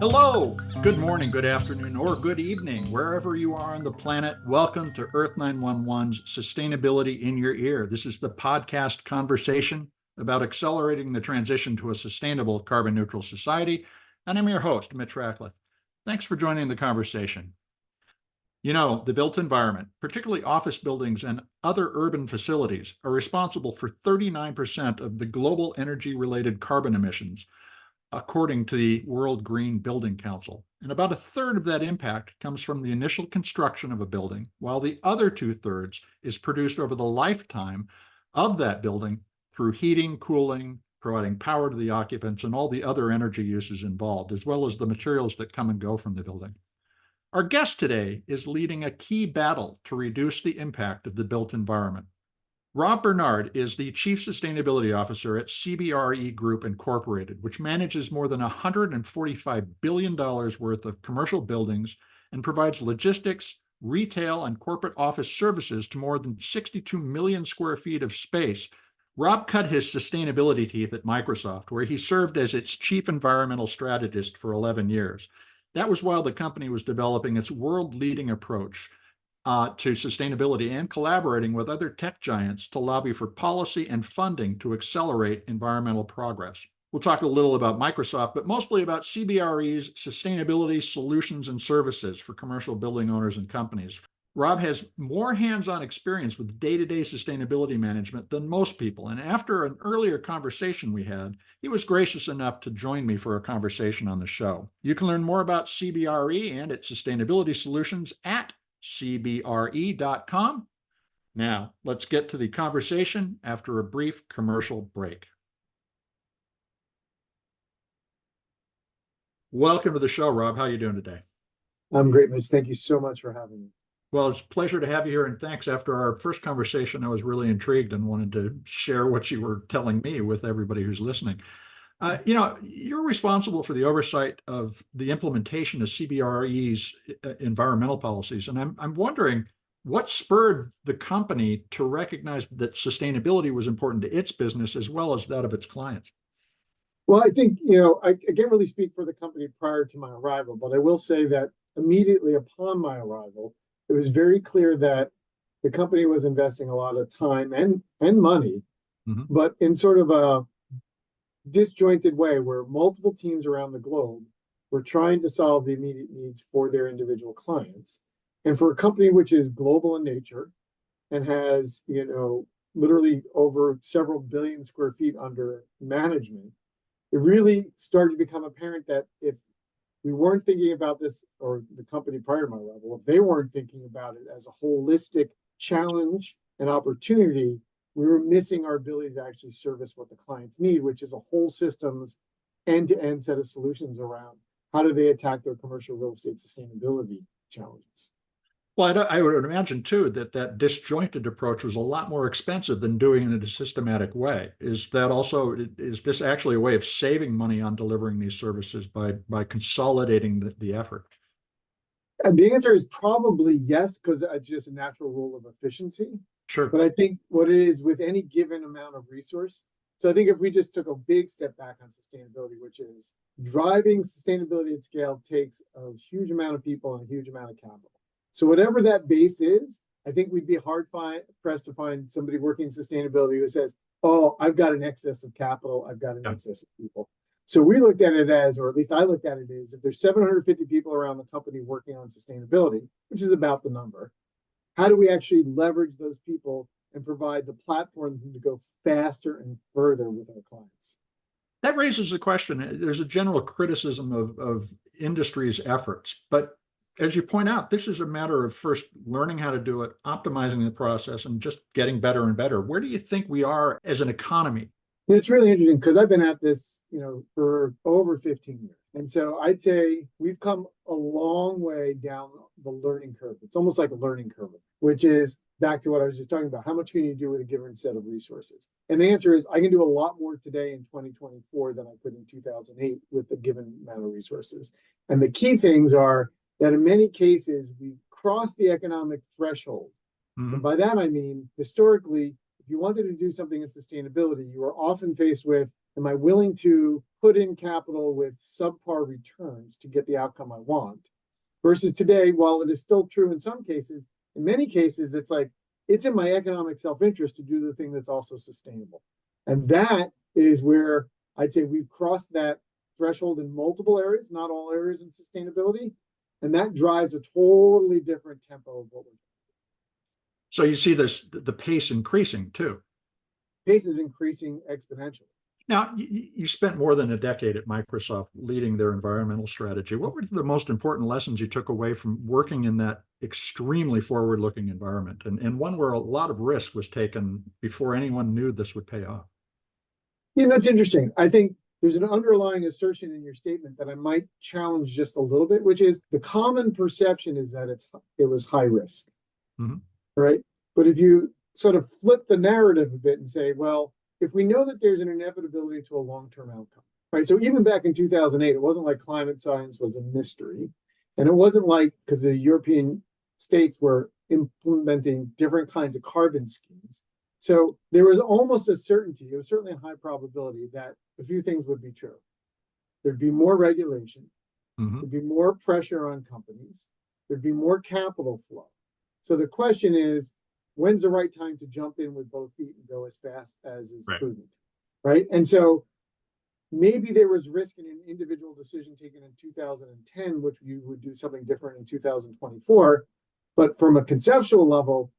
Hello, good morning, good afternoon, or good evening, wherever you are on the planet. Welcome to Earth911's Sustainability in Your Ear. This is the podcast conversation about accelerating the transition to a sustainable carbon neutral society. And I'm your host, Mitch Ratcliffe. Thanks for joining the conversation. You know, the built environment, particularly office buildings and other urban facilities, are responsible for 39% of the global energy-related carbon emissions, according to the World Green Building Council. And about a third of that impact comes from the initial construction of a building, while the other two-thirds is produced over the lifetime of that building through heating, cooling, providing power to the occupants, and all the other energy uses involved, as well as the materials that come and go from the building. Our guest today is leading a key battle to reduce the impact of the built environment. Rob Bernard is the Chief Sustainability Officer at CBRE Group Incorporated, which manages more than $145 billion worth of commercial buildings and provides logistics, retail, and corporate office services to more than 62 million square feet of space. Rob cut his sustainability teeth at Microsoft, where he served as its chief environmental strategist for 11 years. That was while the company was developing its world-leading approach to sustainability and collaborating with other tech giants to lobby for policy and funding to accelerate environmental progress. We'll talk a little about Microsoft, but mostly about CBRE's sustainability solutions and services for commercial building owners and companies. Rob has more hands-on experience with day-to-day sustainability management than most people, and after an earlier conversation we had, he was gracious enough to join me for a conversation on the show. You can learn more about CBRE and its sustainability solutions at CBRE.com. Now, let's get to the conversation after a brief commercial break. Welcome to the show, Rob. How are you doing today? I'm great, Mitch. Thank you so much for having me. Well, it's a pleasure to have you here, and thanks. After our first conversation, I was really intrigued and wanted to share what you were telling me with everybody who's listening. You're responsible for the oversight of the implementation of CBRE's environmental policies, and I'm wondering what spurred the company to recognize that sustainability was important to its business as well as that of its clients. Well, I think, I can't really speak for the company prior to my arrival, but I will say that immediately upon my arrival, it was very clear that the company was investing a lot of time and money, but in sort of a disjointed way where multiple teams around the globe were trying to solve the immediate needs for their individual clients. And for a company which is global in nature and has, literally over several billion square feet under management, it really started to become apparent that if we weren't thinking about this, or the company prior to my arrival, if they weren't thinking about it as a holistic challenge and opportunity, we were missing our ability to actually service what the clients need, which is a whole systems end-to-end set of solutions around how do they attack their commercial real estate sustainability challenges. Well, I would imagine, too, that disjointed approach was a lot more expensive than doing it in a systematic way. Is this actually a way of saving money on delivering these services by consolidating the effort? And the answer is probably yes, because it's just a natural rule of efficiency. Sure. But I think what it is with any given amount of resource, so I think if we just took a big step back on sustainability, which is driving sustainability at scale takes a huge amount of people and a huge amount of capital. So whatever that base is, I think we'd be hard-pressed to find somebody working in sustainability who says, oh, I've got an excess of capital, I've got an excess of people. So we looked at it as, or at least I looked at it as, if there's 750 people around the company working on sustainability, which is about the number, how do we actually leverage those people and provide the platform to go faster and further with our clients? That raises a question. There's a general criticism of industry's efforts, but as you point out, this is a matter of first learning how to do it, optimizing the process, and just getting better and better. Where do you think we are as an economy? It's really interesting because I've been at this, for over 15 years. And so I'd say we've come a long way down the learning curve. It's almost like a learning curve, which is back to what I was just talking about. How much can you do with a given set of resources? And the answer is I can do a lot more today in 2024 than I could in 2008 with a given amount of resources. And the key things are that in many cases, we cross the economic threshold. And by that, I mean, historically, if you wanted to do something in sustainability, you were often faced with Am I willing to put in capital with subpar returns to get the outcome I want? Versus today, while it is still true in some cases, in many cases, it's like, it's in my economic self-interest to do the thing that's also sustainable. And that is where I'd say we've crossed that threshold in multiple areas, not all areas in sustainability. And that drives a totally different tempo of what we're doing. So you see the pace increasing too. Pace is increasing exponentially. Now, you spent more than a decade at Microsoft leading their environmental strategy. What were the most important lessons you took away from working in that extremely forward-looking environment, and one where a lot of risk was taken before anyone knew this would pay off? It's interesting. I think there's an underlying assertion in your statement that I might challenge just a little bit, which is the common perception is that it was high risk, right? But if you sort of flip the narrative a bit and say, well, if we know that there's an inevitability to a long-term outcome, right? So even back in 2008, it wasn't like climate science was a mystery. And it wasn't like, because the European states were implementing different kinds of carbon schemes. So there was almost a certainty, it was certainly a high probability that a few things would be true. There'd be more regulation, there'd be more pressure on companies, there'd be more capital flow. So the question is, when's the right time to jump in with both feet and go as fast as is prudent, right? And so maybe there was risk in an individual decision taken in 2010, which you would do something different in 2024. But from a conceptual level,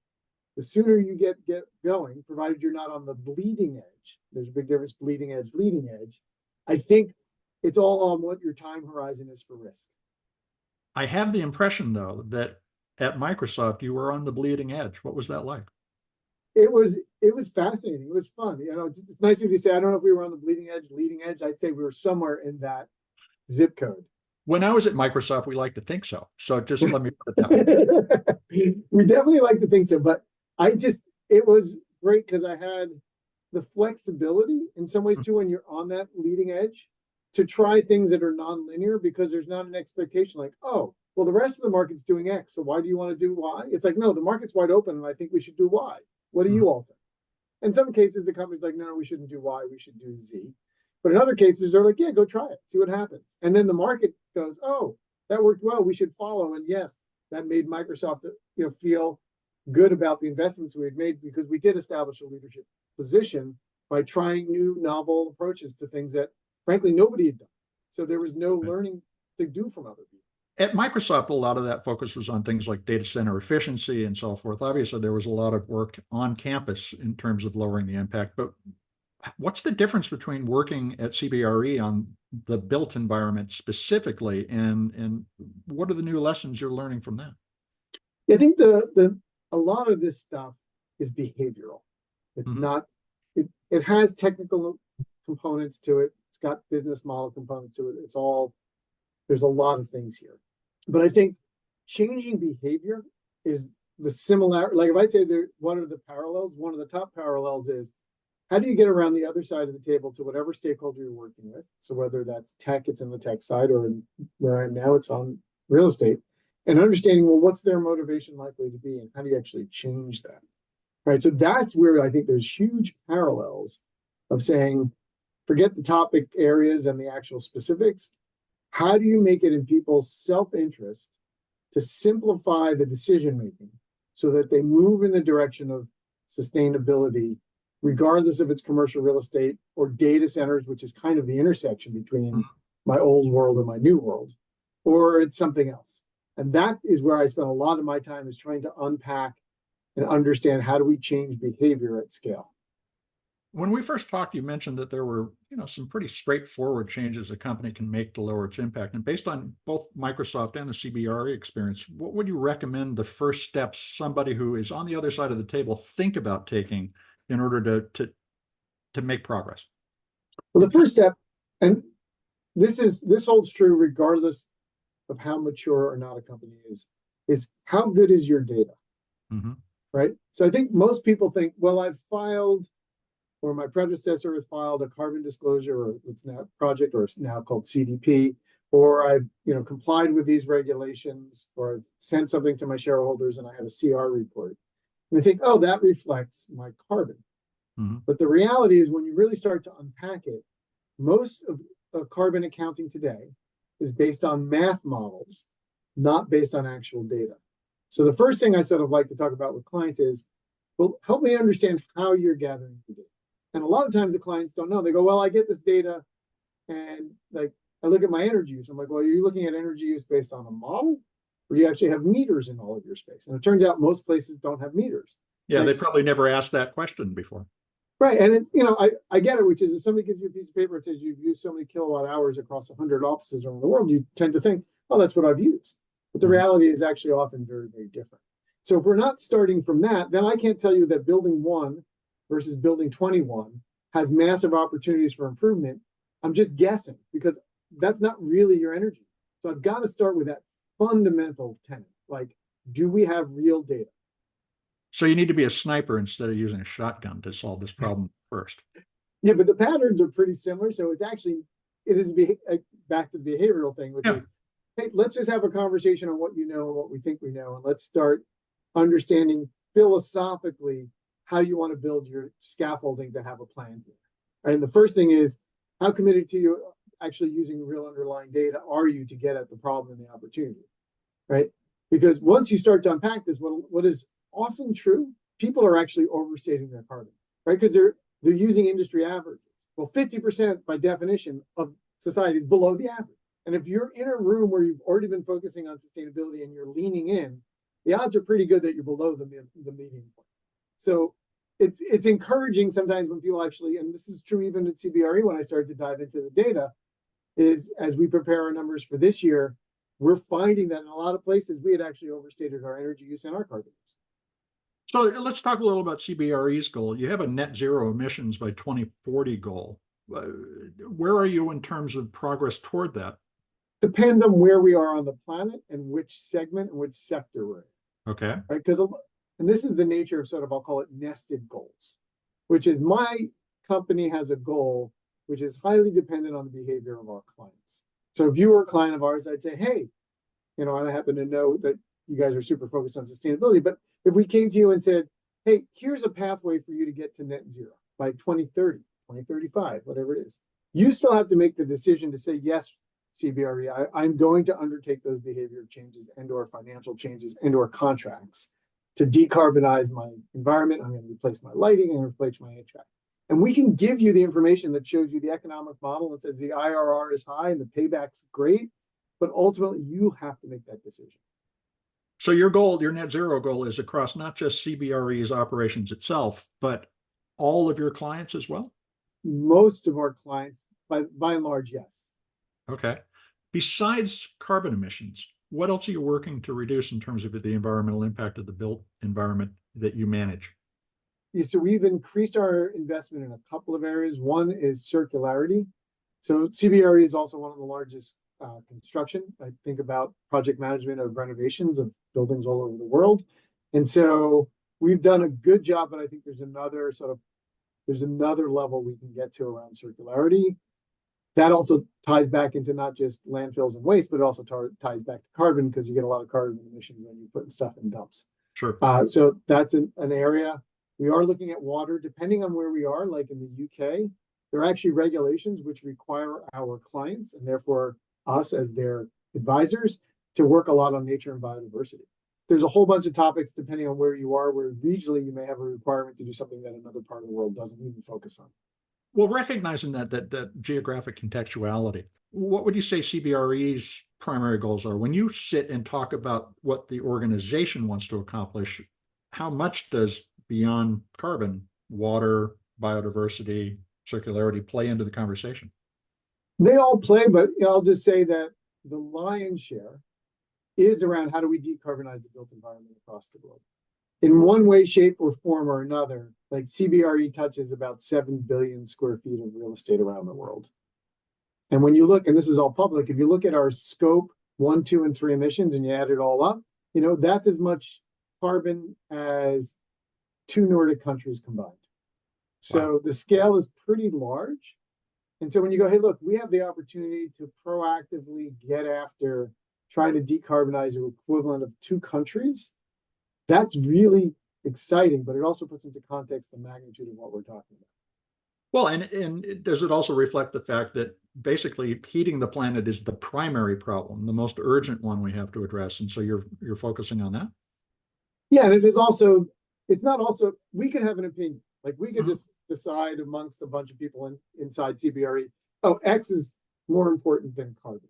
the sooner you get going, provided you're not on the bleeding edge, there's a big difference, bleeding edge, leading edge. I think it's all on what your time horizon is for risk. I have the impression, though, that at Microsoft, you were on the bleeding edge. What was that like? It was fascinating. It was fun. It's nice of you to say, I don't know if we were on the bleeding edge, leading edge. I'd say we were somewhere in that zip code. When I was at Microsoft, we like to think so. So just let me put it that way. We definitely like to think so, but it was great because I had the flexibility in some ways too, when you're on that leading edge, to try things that are nonlinear, because there's not an expectation like, oh, well, the rest of the market's doing X, so why do you want to do Y? It's like, no, the market's wide open, and I think we should do Y. What do you all think? In some cases, the company's like, no, we shouldn't do Y, we should do Z. But in other cases, they're like, yeah, go try it, see what happens. And then the market goes, oh, that worked well, we should follow. And yes, that made Microsoft, feel good about the investments we had made, because we did establish a leadership position by trying new novel approaches to things that, frankly, nobody had done. So there was no learning to do from other people. At Microsoft, a lot of that focus was on things like data center efficiency and so forth. Obviously, there was a lot of work on campus in terms of lowering the impact. But what's the difference between working at CBRE on the built environment specifically, and what are the new lessons you're learning from that? I think a lot of this stuff is behavioral. It's not, it has technical components to it. It's got business model components to it. There's a lot of things here. But I think changing behavior is the similar, like if I'd say what are the parallels, one of the top parallels is, how do you get around the other side of the table to whatever stakeholder you're working with? So whether that's tech, it's in the tech side, or where I am now, it's on real estate, and understanding, well, what's their motivation likely to be, and how do you actually change that? Right. So that's where I think there's huge parallels of saying, forget the topic areas and the actual specifics. How do you make it in people's self-interest to simplify the decision-making so that they move in the direction of sustainability, regardless if it's commercial real estate or data centers, which is kind of the intersection between my old world and my new world, or it's something else? And that is where I spend a lot of my time, is trying to unpack and understand, how do we change behavior at scale? When we first talked, you mentioned that there were, some pretty straightforward changes a company can make to lower its impact. And based on both Microsoft and the CBRE experience, what would you recommend the first steps somebody who is on the other side of the table think about taking in order to make progress? Well, the first step, and this holds true regardless of how mature or not a company is how good is your data? Right? So I think most people think, well, I've filed, or my predecessor has filed a carbon disclosure, or it's now project, or it's now called CDP, or I've complied with these regulations, or I've sent something to my shareholders and I have a CR report. And I think, oh, that reflects my carbon. But the reality is, when you really start to unpack it, most of carbon accounting today is based on math models, not based on actual data. So the first thing I sort of like to talk about with clients is, well, help me understand how you're gathering the data. And a lot of times the clients don't know. They go, well, I get this data and like I look at my energy use. I'm like, well, are you looking at energy use based on a model? Or do you actually have meters in all of your space? And it turns out most places don't have meters. Yeah, Like, they probably never asked that question before. right. And, I get it, which is if somebody gives you a piece of paper and says you've used so many kilowatt hours across 100 offices around the world, you tend to think, oh, that's what I've used. But the reality is actually often very, very different. So if we're not starting from that, then I can't tell you that building 1 versus building 21 has massive opportunities for improvement. I'm just guessing because that's not really your energy. So I've got to start with that fundamental tenet. Like, do we have real data? So you need to be a sniper instead of using a shotgun to solve this problem first. Yeah, but the patterns are pretty similar. So it is back to the behavioral thing, which is, hey, let's just have a conversation on what you know and what we think we know. And let's start understanding philosophically how you want to build your scaffolding to have a plan here. And the first thing is, how committed to you actually using real underlying data are you to get at the problem and the opportunity, right? Because once you start to unpack this, what is often true, people are actually overstating their carbon, right? Because they're using industry averages. Well, 50% by definition of society is below the average. And if you're in a room where you've already been focusing on sustainability and you're leaning in, the odds are pretty good that you're below the median point. So it's encouraging sometimes when people actually, and this is true even at CBRE when I started to dive into the data, is as we prepare our numbers for this year, we're finding that in a lot of places we had actually overstated our energy use and our carbon use. So let's talk a little about CBRE's goal. You have a net zero emissions by 2040 goal. Where are you in terms of progress toward that? Depends on where we are on the planet and which segment and which sector we're in. Okay. Right? And this is the nature of sort of, I'll call it nested goals, which is my company has a goal which is highly dependent on the behavior of our clients. So if you were a client of ours, I'd say, hey, I happen to know that you guys are super focused on sustainability, but if we came to you and said, hey, here's a pathway for you to get to net zero by 2030, 2035, whatever it is, you still have to make the decision to say, yes, CBRE, I'm going to undertake those behavior changes and or financial changes and or contracts to decarbonize my environment. I'm going to replace my lighting and replace my HVAC. And we can give you the information that shows you the economic model that says the IRR is high and the payback's great, but ultimately you have to make that decision. So your goal, your net zero goal, is across not just CBRE's operations itself, but all of your clients as well? Most of our clients, by and large, yes. Okay. Besides carbon emissions, what else are you working to reduce in terms of the environmental impact of the built environment that you manage? Yeah, so we've increased our investment in a couple of areas. One is circularity. So CBRE is also one of the largest construction. I think about project management of renovations of buildings all over the world. And so we've done a good job, but I think there's another level we can get to around circularity. That also ties back into not just landfills and waste, but it also ties back to carbon because you get a lot of carbon emissions when you're putting stuff in dumps. Sure. So that's an area. We are looking at water, depending on where we are, like in the UK, there are actually regulations which require our clients and therefore us as their advisors to work a lot on nature and biodiversity. There's a whole bunch of topics depending on where you are, where regionally you may have a requirement to do something that another part of the world doesn't even focus on. Well, recognizing that geographic contextuality, what would you say CBRE's primary goals are? When you sit and talk about what the organization wants to accomplish, how much does beyond carbon, water, biodiversity, circularity play into the conversation? They all play, but I'll just say that the lion's share is around how do we decarbonize the built environment across the globe. In one way, shape, or form or another, like CBRE touches about 7 billion square feet of real estate around the world. And when you look, and this is all public, if you look at our scope 1, 2, and 3 emissions and you add it all up, that's as much carbon as 2 Nordic countries combined. So wow. The scale is pretty large. And so when you go, hey, look, we have the opportunity to proactively get after trying to decarbonize an equivalent of 2 countries, that's really exciting, but it also puts into context the magnitude of what we're talking about. Well, and does it also reflect the fact that basically heating the planet is the primary problem, the most urgent one we have to address, and so you're focusing on that? Yeah, and it is also, it's not also, we can have an opinion. Like we could Mhm. just decide amongst a bunch of people inside CBRE, oh, X is more important than carbon.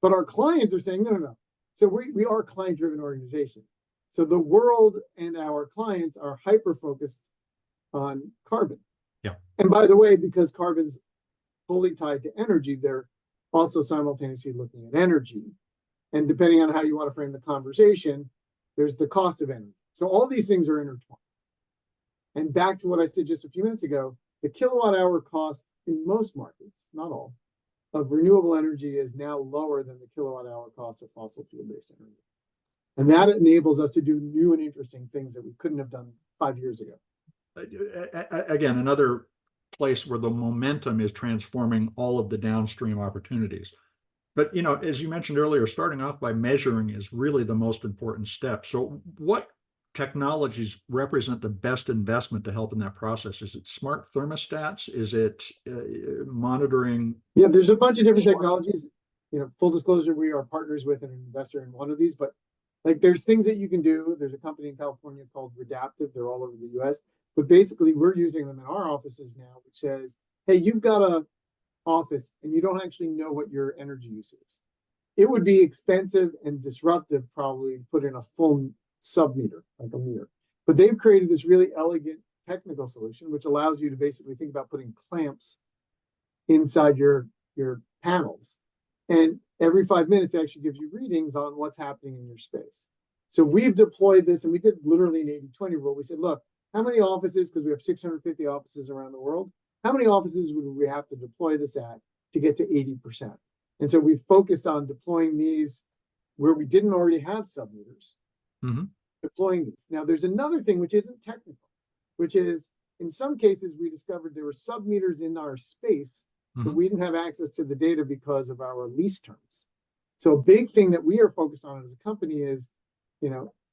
But our clients are saying, no, no, no. So we are a client-driven organization. So the world and our clients are hyper-focused on carbon. Yeah. And by the way, because carbon's fully tied to energy, they're also simultaneously looking at energy. And depending on how you want to frame the conversation, there's the cost of energy. So all these things are intertwined. And back to what I said just a few minutes ago, the kilowatt hour cost in most markets, not all, of renewable energy is now lower than the kilowatt hour cost of fossil fuel based energy. And that enables us to do new and interesting things that we couldn't have done 5 years ago. Again, another place where the momentum is transforming all of the downstream opportunities. But as you mentioned earlier, starting off by measuring is really the most important step. So what technologies represent the best investment to help in that process? Is it smart thermostats? Is it monitoring? Yeah, there's a bunch of different technologies. Full disclosure, we are partners with an investor in one of these, but like there's things that you can do. There's a company in California called Redaptive. They're all over the US. But basically, we're using them in our offices now, which says, hey, you've got a office and you don't actually know what your energy use is. It would be expensive and disruptive probably to put in a full sub-meter, like a meter. But they've created this really elegant technical solution, which allows you to basically think about putting clamps inside your panels. And every 5 minutes, it actually gives you readings on what's happening in your space. So we've deployed this, and we did literally an 80-20 rule. We said, look, how many offices, because we have 650 offices around the world, how many offices would we have to deploy this at to get to 80%? And so we focused on deploying these where we didn't already have sub-meters, deploying these. Now, there's another thing which isn't technical, which is in some cases, we discovered there were sub-meters in our space, but we didn't have access to the data because of our lease terms. So a big thing that we are focused on as a company is,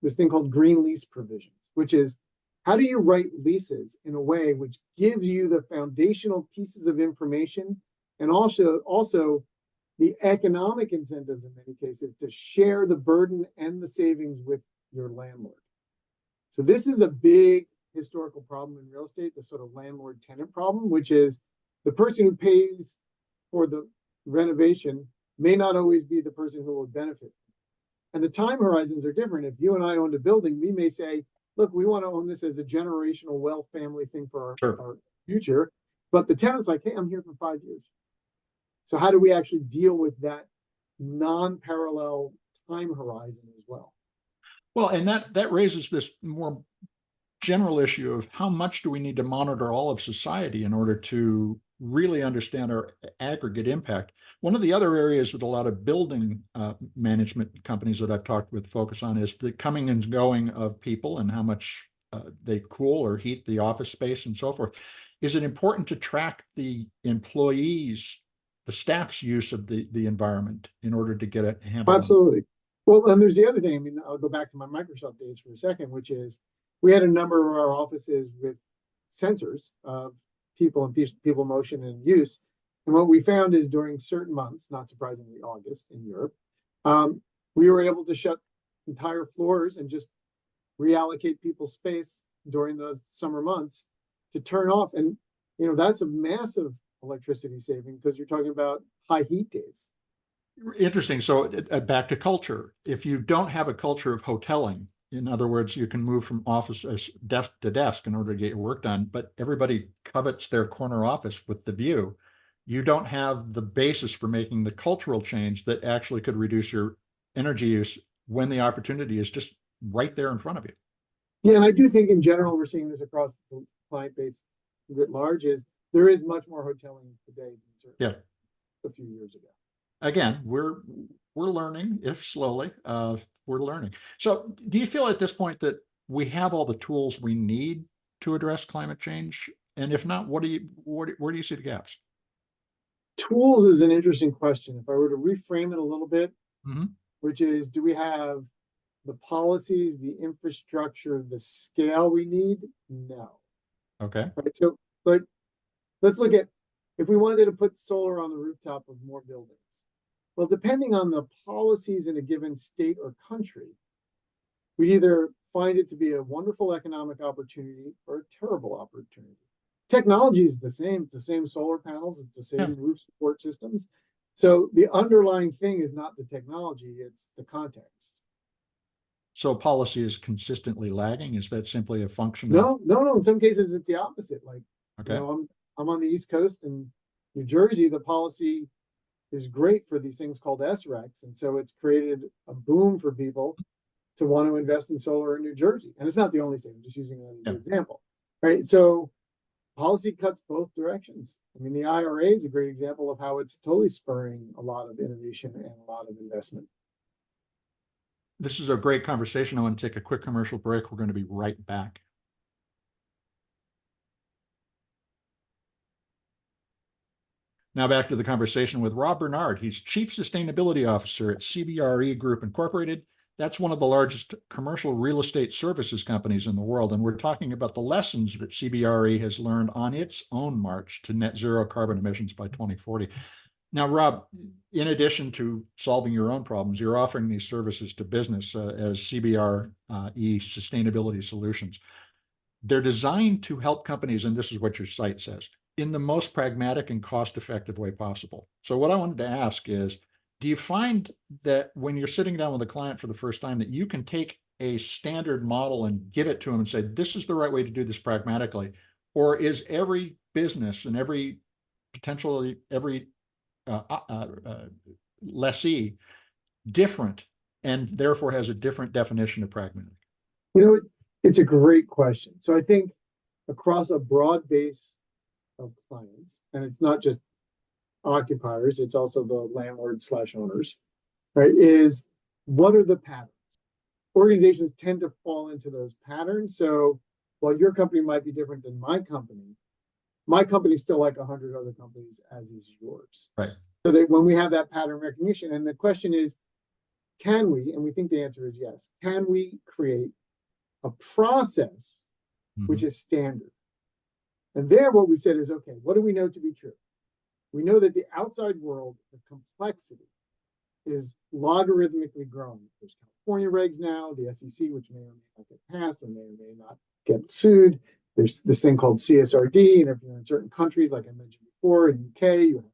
this thing called green lease provisions, which is how do you write leases in a way which gives you the foundational pieces of information and also the economic incentives in many cases to share the burden and the savings with your landlord. So this is a big historical problem in real estate, the sort of landlord-tenant problem, which is the person who pays for the renovation may not always be the person who will benefit. And the time horizons are different. If you and I owned a building, we may say, look, we want to own this as a generational wealth family thing for our future. But the tenant's like, hey, I'm here for 5 years. So how do we actually deal with that non-parallel time horizon as well? Well, and that raises this more general issue of how much do we need to monitor all of society in order to really understand our aggregate impact. One of the other areas that a lot of building management companies that I've talked with focus on is the coming and going of people and how much they cool or heat the office space and so forth. Is it important to track the employees, the staff's use of the environment in order to get a handle? Absolutely. Well, and there's the other thing. I mean, I'll go back to my Microsoft days for a second, which is we had a number of our offices with sensors of people and people motion and use. And what we found is during certain months, not surprisingly August in Europe, we were able to shut entire floors and just reallocate people's space during those summer months to turn off. And, that's a massive electricity saving because you're talking about high heat days. Interesting. So back to culture. If you don't have a culture of hoteling, in other words, you can move from office desk to desk in order to get your work done, but everybody covets their corner office with the view. You don't have the basis for making the cultural change that actually could reduce your energy use when the opportunity is just right there in front of you. Yeah, and I do think in general, we're seeing this across the client base writ large, is there is much more hoteling today than certainly a few years ago. Again, we're learning, if slowly, we're learning. So do you feel at this point that we have all the tools we need to address climate change? And if not, where do you see the gaps? Tools is an interesting question. If I were to reframe it a little bit, which is, do we have the policies, the infrastructure, the scale we need? No. Okay. Right. So, but let's look at if we wanted to put solar on the rooftop of more buildings. Well, depending on the policies in a given state or country, we either find it to be a wonderful economic opportunity or a terrible opportunity. Technology is the same. It's the same solar panels. It's the same roof support systems. So the underlying thing is not the technology, it's the context. So policy is consistently lagging. Is that simply a function of? No. In some cases, it's the opposite. Like, Okay. I'm on the East Coast in New Jersey. The policy is great for these things called SRECs, and so it's created a boom for people to want to invest in solar in New Jersey. And it's not the only state. I'm just using that as an example, right? So policy cuts both directions. I mean, the IRA is a great example of how it's totally spurring a lot of innovation and a lot of investment. This is a great conversation. I want to take a quick commercial break. We're going to be right back. Now back to the conversation with Rob Bernard. He's Chief Sustainability Officer at CBRE Group Incorporated. That's one of the largest commercial real estate services companies in the world. And we're talking about the lessons that CBRE has learned on its own march to net zero carbon emissions by 2040. Now, Rob, in addition to solving your own problems, you're offering these services to business as CBRE Sustainability Solutions. They're designed to help companies, and this is what your site says, in the most pragmatic and cost-effective way possible. So what I wanted to ask is, do you find that when you're sitting down with a client for the first time that you can take a standard model and give it to them and say, this is the right way to do this pragmatically? Or is every business and every potentially every lessee different and therefore has a different definition of pragmatic? It's a great question. So I think across a broad base of clients, and it's not just occupiers, it's also the landlord/owners, right? Is what are the patterns? Organizations tend to fall into those patterns. So while your company might be different than my company's still like 100 other companies, as is yours. Right. So that when we have that pattern recognition, and the question is, can we, and we think the answer is yes, can we create a process which is standard? And there what we said is, okay, what do we know to be true? We know that the outside world, the complexity is logarithmically growing. There's California regs now, the SEC, which may or may not get passed or may not get sued. There's this thing called CSRD, and if you're in certain countries, like I mentioned before, in the UK, you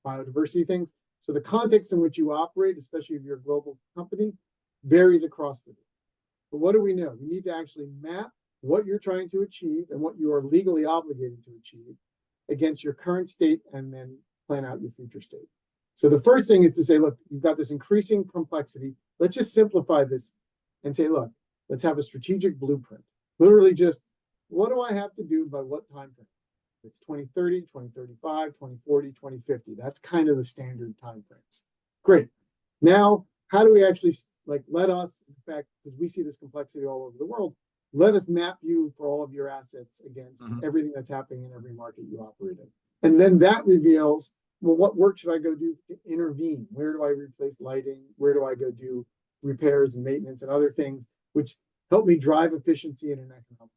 have biodiversity things. So the context in which you operate, especially if you're a global company, varies across the board. But what do we know? We need to actually map what you're trying to achieve and what you are legally obligated to achieve against your current state and then plan out your future state. So the first thing is to say, look, you've got this increasing complexity. Let's just simplify this and say, look, let's have a strategic blueprint. Literally just, what do I have to do by what time frame? It's 2030, 2035, 2040, 2050. That's kind of the standard time frames. Great. Now, how do we actually, let us, in fact, because we see this complexity all over the world, let us map you for all of your assets against everything that's happening in every market you operate in. And then that reveals, well, what work should I go do to intervene? Where do I replace lighting? Where do I go do repairs and maintenance and other things which help me drive efficiency in an economic?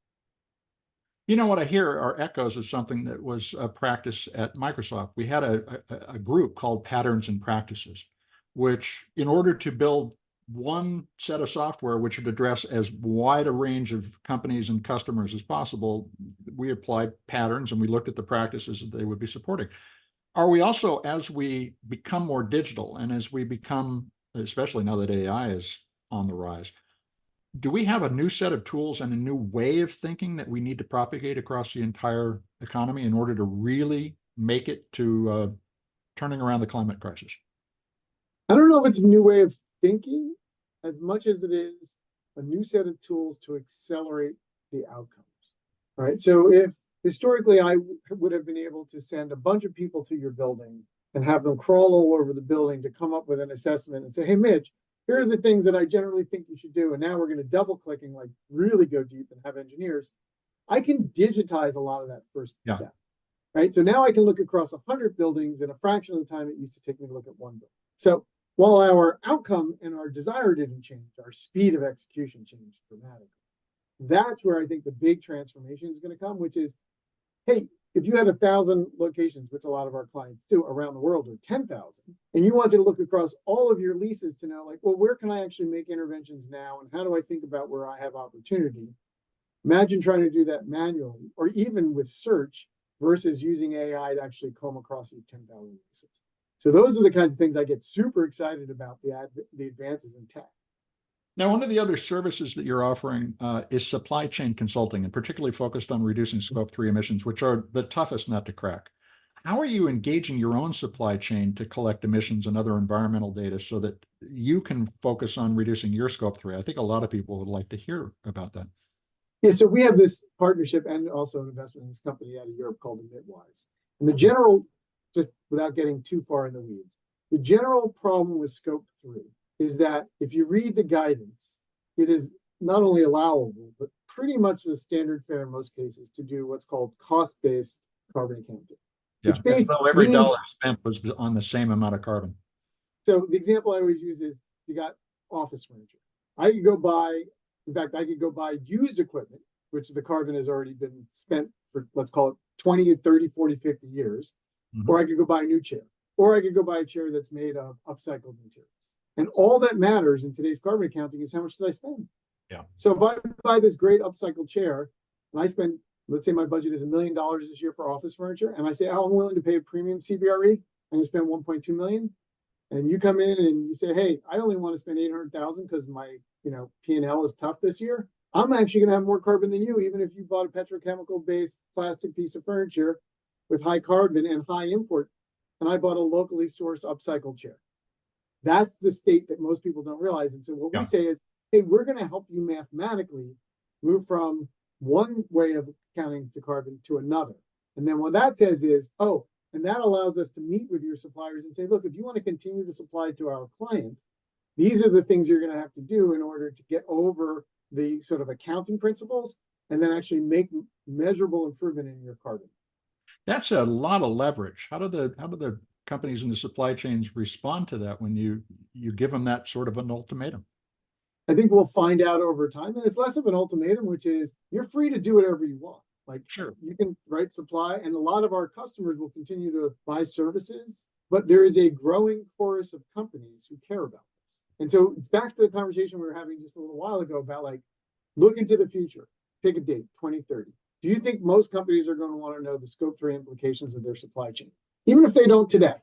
You know, what I hear are echoes of something that was a practice at Microsoft. We had a group called Patterns and Practices, which in order to build one set of software which would address as wide a range of companies and customers as possible, we applied patterns and we looked at the practices that they would be supporting. Are we also, as we become more digital and as we become, especially now that AI is on the rise, do we have a new set of tools and a new way of thinking that we need to propagate across the entire economy in order to really make it to turning around the climate crisis? I don't know if it's a new way of thinking as much as it is a new set of tools to accelerate the outcomes, right? So if historically I would have been able to send a bunch of people to your building and have them crawl all over the building to come up with an assessment and say, hey, Midge, here are the things that I generally think you should do. And now we're going to double click and like really go deep and have engineers. I can digitize a lot of that first step, right? So now I can look across 100 buildings in a fraction of the time it used to take me to look at one building. So while our outcome and our desire didn't change, our speed of execution changed dramatically. That's where I think the big transformation is going to come, which is, hey, if you had 1,000 locations, which a lot of our clients do around the world, or 10,000, and you wanted to look across all of your leases to know, like, well, where can I actually make interventions now? And how do I think about where I have opportunity? Imagine trying to do that manually, or even with search versus using AI to actually comb across these 10,000 leases. So those are the kinds of things I get super excited about, the advances in tech. Now, one of the other services that you're offering is supply chain consulting, and particularly focused on reducing Scope 3 emissions, which are the toughest nut to crack. How are you engaging your own supply chain to collect emissions and other environmental data so that you can focus on reducing your Scope 3? I think a lot of people would like to hear about that. Yeah, so we have this partnership and also an investment in this company out of Europe called Emitwise. And the general, just without getting too far in the weeds, the general problem with Scope 3 is that if you read the guidance, it is not only allowable, but pretty much the standard fare in most cases to do what's called cost-based carbon accounting. Yeah, so every dollar spent was on the same amount of carbon. So the example I always use is you got office furniture. I could go buy, in fact, I could go buy used equipment, which the carbon has already been spent for, let's call it 20, 30, 40, 50 years. Or I could go buy a new chair. Or I could go buy a chair that's made of upcycled materials. And all that matters in today's carbon accounting is how much did I spend? Yeah. So if I buy this great upcycled chair and I spend, let's say my budget is $1 million this year for office furniture, and I say, oh, I'm willing to pay a premium CBRE, I'm going to spend 1.2 million. And you come in and you say, hey, I only want to spend 800,000 because my, P&L is tough this year. I'm actually going to have more carbon than you, even if you bought a petrochemical based plastic piece of furniture with high carbon and high import, and I bought a locally sourced upcycled chair. That's the state that most people don't realize. And so what we say is, hey, we're going to help you mathematically move from one way of accounting to carbon to another. And then what that says is, oh, and that allows us to meet with your suppliers and say, look, if you want to continue to supply to our client, these are the things you're going to have to do in order to get over the sort of accounting principles and then actually make measurable improvement in your carbon. That's a lot of leverage. How do the companies in the supply chains respond to that when you give them that sort of an ultimatum? I think we'll find out over time. And it's less of an ultimatum, which is you're free to do whatever you want. Like, sure, you can write supply, and a lot of our customers will continue to buy services, but there is a growing chorus of companies who care about this. And so it's back to the conversation we were having just a little while ago about, like, look into the future, pick a date, 2030. Do you think most companies are going to want to know the Scope 3 implications of their supply chain, even if they don't today?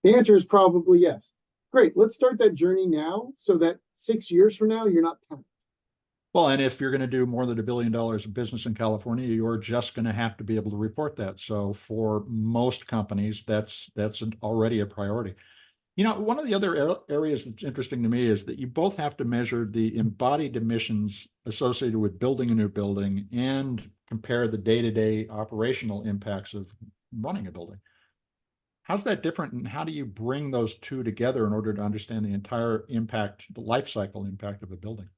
The answer is probably yes. Great, let's start that journey now so that 6 years from now, you're not panicked. Well, and if you're going to do more than $1 billion of business in California, you're just going to have to be able to report that. So for most companies, that's already a priority. One of the other areas that's interesting to me is that you both have to measure the embodied emissions associated with building a new building and compare the day-to-day operational impacts of running a building. How's that different, and how do you bring those two together in order to understand the entire impact, the life cycle impact of a building?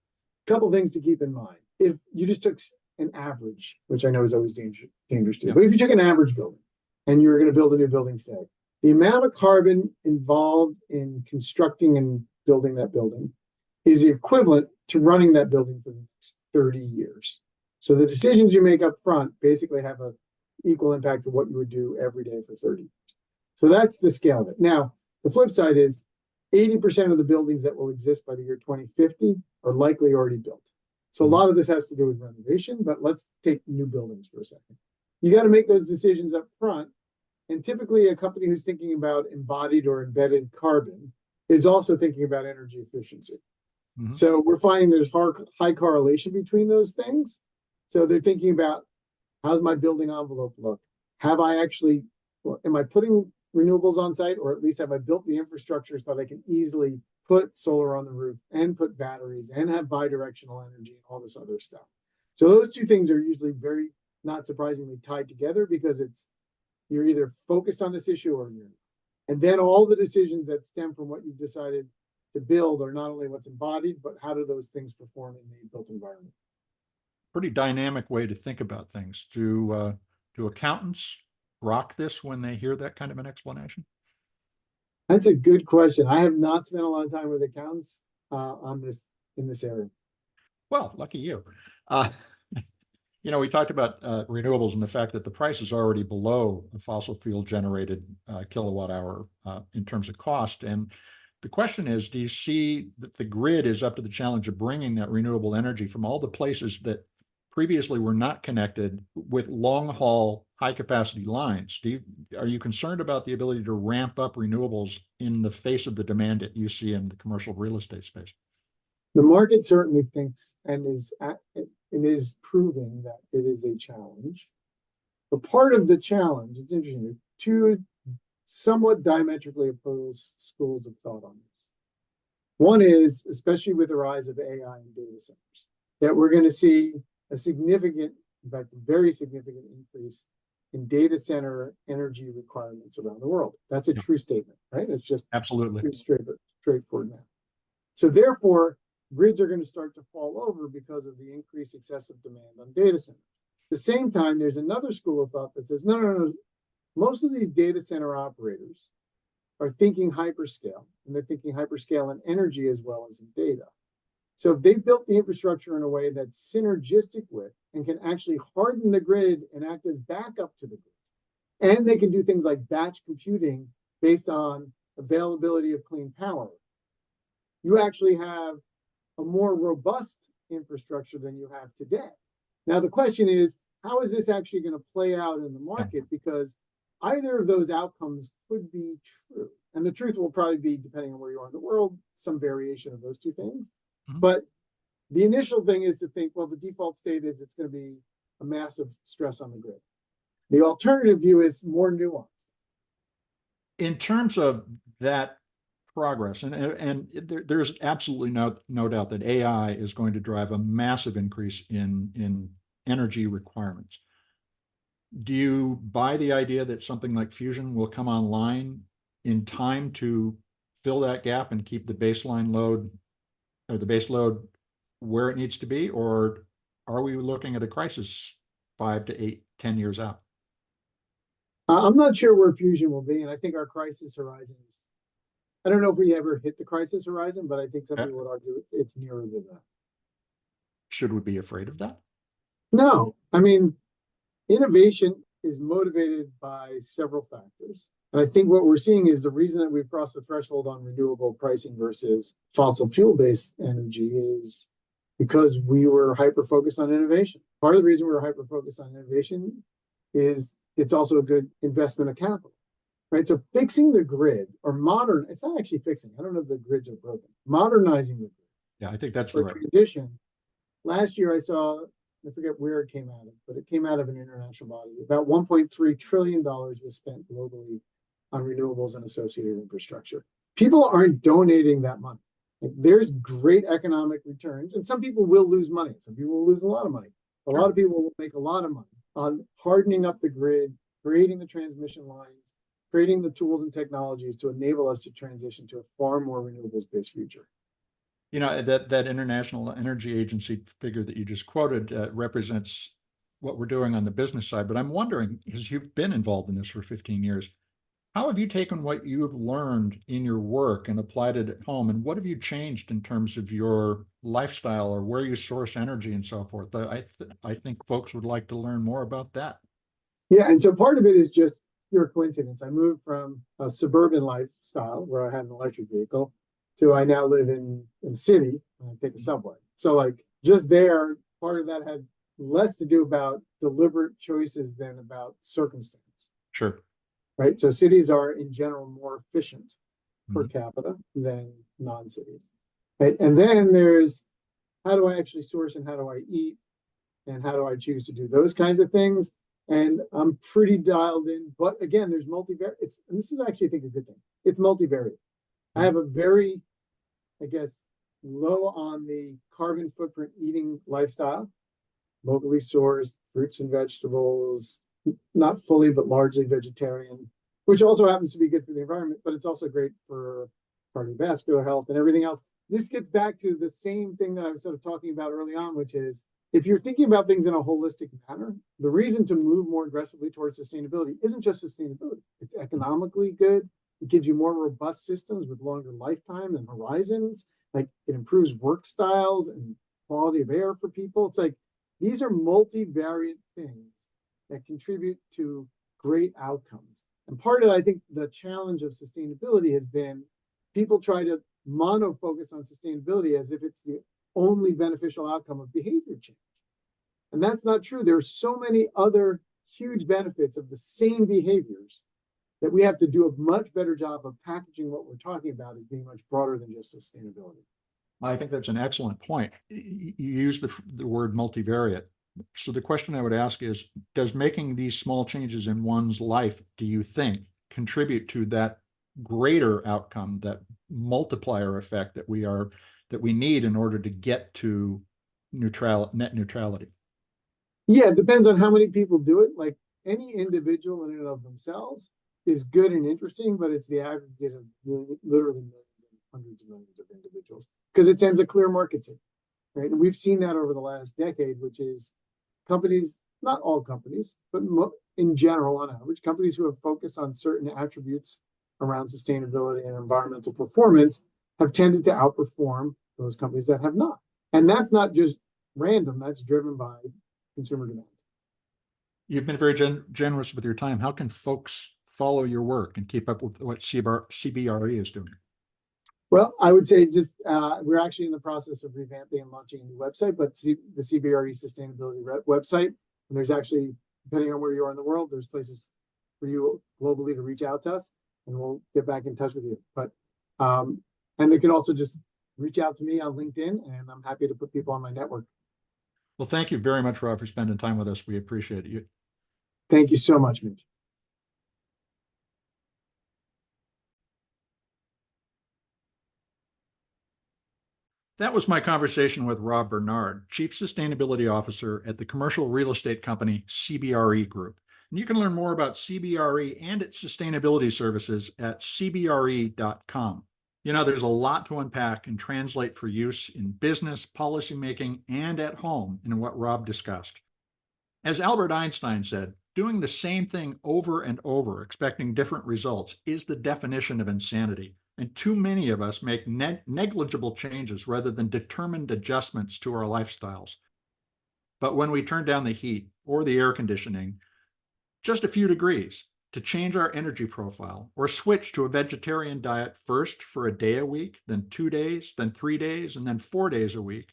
Couple things to keep in mind. If you just took an average, which I know is always dangerous to do, but if you took an average building and you're going to build a new building today, the amount of carbon involved in constructing and building that building is the equivalent to running that building for the next 30 years. So the decisions you make up front basically have an equal impact to what you would do every day for 30 years. So that's the scale of it. Now, the flip side is 80% of the buildings that will exist by the year 2050 are likely already built. So a lot of this has to do with renovation, but let's take new buildings for a second. You got to make those decisions up front. And typically a company who's thinking about embodied or embedded carbon is also thinking about energy efficiency. So we're finding there's high correlation between those things. So they're thinking about, how's my building envelope look? Am I putting renewables on site, or at least have I built the infrastructure so that I can easily put solar on the roof and put batteries and have bidirectional energy and all this other stuff? So those two things are usually very, not surprisingly, tied together because you're either focused on this issue or you're not. And then all the decisions that stem from what you've decided to build are not only what's embodied, but how do those things perform in the built environment? Pretty dynamic way to think about things. Do accountants rock this when they hear that kind of an explanation? That's a good question. I have not spent a lot of time with accountants in this area. Well, lucky you. We talked about renewables and the fact that the price is already below a fossil fuel generated kilowatt hour in terms of cost. And the question is, do you see that the grid is up to the challenge of bringing that renewable energy from all the places that previously were not connected with long haul, high capacity lines? Are you concerned about the ability to ramp up renewables in the face of the demand that you see in the commercial real estate space? The market certainly thinks and is proving that it is a challenge. But part of the challenge, it's interesting, two somewhat diametrically opposed schools of thought on this. One is, especially with the rise of AI and data centers, that we're going to see a significant, in fact, a very significant increase in data center energy requirements around the world. That's a true statement, right? It's just absolutely straightforward now. So therefore, grids are going to start to fall over because of the increased excessive demand on data centers. At the same time, there's another school of thought that says, no. Most of these data center operators are thinking hyperscale, and they're thinking hyperscale in energy as well as in data. So if they built the infrastructure in a way that's synergistic with and can actually harden the grid and act as backup to the grid, and they can do things like batch computing based on availability of clean power, you actually have a more robust infrastructure than you have today. Now, the question is, how is this actually going to play out in the market? Because either of those outcomes could be true. And the truth will probably be, depending on where you are in the world, some variation of those two things. Mm-hmm. But the initial thing is to think, well, the default state is it's going to be a massive stress on the grid. The alternative view is more nuanced. In terms of that progress, and there's absolutely no doubt that AI is going to drive a massive increase in energy requirements. Do you buy the idea that something like fusion will come online in time to fill that gap and keep the baseline load or the base load where it needs to be? Or are we looking at a crisis 5 to 8, 10 years out? I'm not sure where fusion will be. And I think our crisis horizon is, I don't know if we ever hit the crisis horizon, but I think some people would argue it's nearer than that. Should we be afraid of that? No. I mean, innovation is motivated by several factors. And I think what we're seeing is the reason that we've crossed the threshold on renewable pricing versus fossil fuel-based energy is because we were hyper-focused on innovation. Part of the reason we were hyper-focused on innovation is it's also a good investment of capital, right? So fixing the grid or it's not actually fixing. I don't know if the grids are broken. Modernizing the grid. Yeah, I think that's the right transition. Last year I saw, I forget where it came out of, but it came out of an international body. About $1.3 trillion was spent globally on renewables and associated infrastructure. People aren't donating that money. Like, there's great economic returns, and some people will lose money. Some people will lose a lot of money. A lot of people will make a lot of money on hardening up the grid, creating the transmission lines, creating the tools and technologies to enable us to transition to a far more renewables-based future. That International Energy Agency figure that you just quoted represents what we're doing on the business side. But I'm wondering, because you've been involved in this for 15 years, how have you taken what you've learned in your work and applied it at home? And what have you changed in terms of your lifestyle or where you source energy and so forth? I think folks would like to learn more about that. Yeah, and so part of it is just pure coincidence. I moved from a suburban lifestyle where I had an electric vehicle to I now live in the city and I take a subway. So like just there, part of that had less to do about deliberate choices than about circumstance. Sure. Right. So cities are in general more efficient per capita than non-cities. Right. And then there's how do I actually source and how do I eat and how do I choose to do those kinds of things? And I'm pretty dialed in. But again, there's multivariate. And this is actually, I think, a good thing. It's multivariate. I have a very, I guess, low on the carbon footprint eating lifestyle, locally sourced fruits and vegetables, not fully, but largely vegetarian, which also happens to be good for the environment, but it's also great for cardiovascular health and everything else. This gets back to the same thing that I was sort of talking about early on, which is if you're thinking about things in a holistic manner, the reason to move more aggressively towards sustainability isn't just sustainability. It's economically good. It gives you more robust systems with longer lifetime and horizons. Like it improves work styles and quality of air for people. It's like These are multivariate things that contribute to great outcomes. And part of, I think, the challenge of sustainability has been people try to mono focus on sustainability as if it's the only beneficial outcome of behavior change. And that's not true. There are so many other huge benefits of the same behaviors that we have to do a much better job of packaging what we're talking about as being much broader than just sustainability. I think that's an excellent point. You use the word multivariate. So the question I would ask is, does making these small changes in one's life, do you think, contribute to that greater outcome, that multiplier effect that we need in order to get to net neutrality? Yeah, it depends on how many people do it. Like any individual in and of themselves is good and interesting, but it's the aggregate of literally millions and hundreds of millions of individuals because it sends a clear market signal, right? And we've seen that over the last decade, which is companies, not all companies, but in general, on average, companies who have focused on certain attributes around sustainability and environmental performance have tended to outperform those companies that have not. And that's not just random, that's driven by consumer demand. You've been very generous with your time. How can folks follow your work and keep up with what CBRE is doing? Well, I would say just we're actually in the process of revamping and launching a new website, but the CBRE sustainability website, and there's actually, depending on where you are in the world, there's places for you globally to reach out to us, and we'll get back in touch with you. But and they can also just reach out to me on LinkedIn, and I'm happy to put people on my network. Well, thank you very much, Rob, for spending time with us. We appreciate it. Thank you so much, Mitch. That was my conversation with Rob Bernard, Chief Sustainability Officer at the commercial real estate company CBRE Group. And you can learn more about CBRE and its sustainability services at cbre.com. You know, there's a lot to unpack and translate for use in business, policymaking, and at home in what Rob discussed. As Albert Einstein said, doing the same thing over and over, expecting different results, is the definition of insanity. And too many of us make negligible changes rather than determined adjustments to our lifestyles. But when we turn down the heat or the air conditioning just a few degrees to change our energy profile, or switch to a vegetarian diet first for a day a week, then 2 days, then 3 days, and then 4 days a week,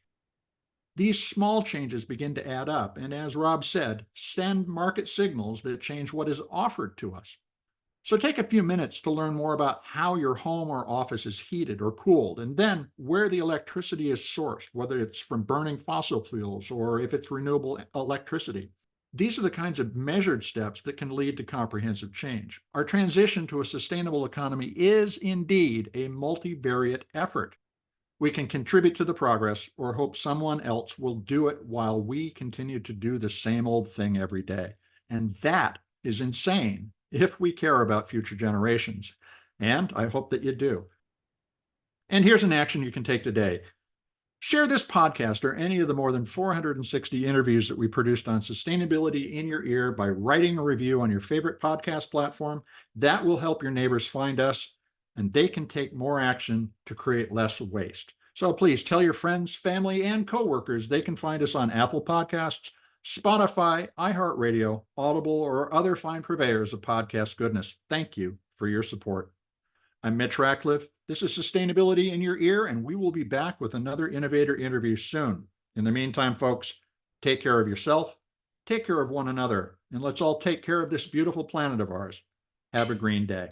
these small changes begin to add up, and as Rob said, send market signals that change what is offered to us. So take a few minutes to learn more about how your home or office is heated or cooled, and then where the electricity is sourced, whether it's from burning fossil fuels or if it's renewable electricity. These are the kinds of measured steps that can lead to comprehensive change. Our transition to a sustainable economy is indeed a multivariate effort. We can contribute to the progress or hope someone else will do it while we continue to do the same old thing every day. And that is insane if we care about future generations. And I hope that you do. And here's an action you can take today. Share this podcast or any of the more than 460 interviews that we produced on sustainability in your ear by writing a review on your favorite podcast platform. That will help your neighbors find us, and they can take more action to create less waste. So please tell your friends, family, and coworkers they can find us on Apple Podcasts, Spotify, iHeartRadio, Audible, or other fine purveyors of podcast goodness. Thank you for your support. I'm Mitch Ratcliffe. This is Sustainability in Your Ear, and we will be back with another innovator interview soon. In the meantime, folks, take care of yourself, take care of one another, and let's all take care of this beautiful planet of ours. Have a green day.